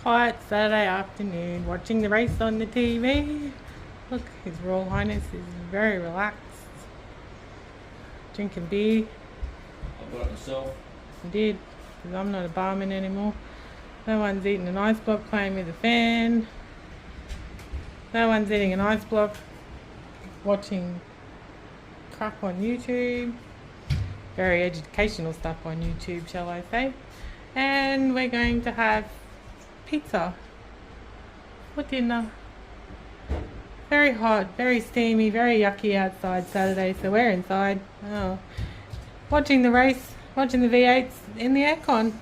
hot Saturday afternoon watching the race on the TV. Look, His Royal Highness is very relaxed. Drinking beer. I got it myself. I did, because I'm not a barman anymore. No one's eating an ice block playing with a fan. No one's eating an ice block watching crap on YouTube. Very educational stuff on YouTube, shall I say. And we're going to have pizza for dinner. Very hot, very steamy, very yucky outside Saturday, so we're inside. Oh. Watching the race, watching the V8s in the aircon.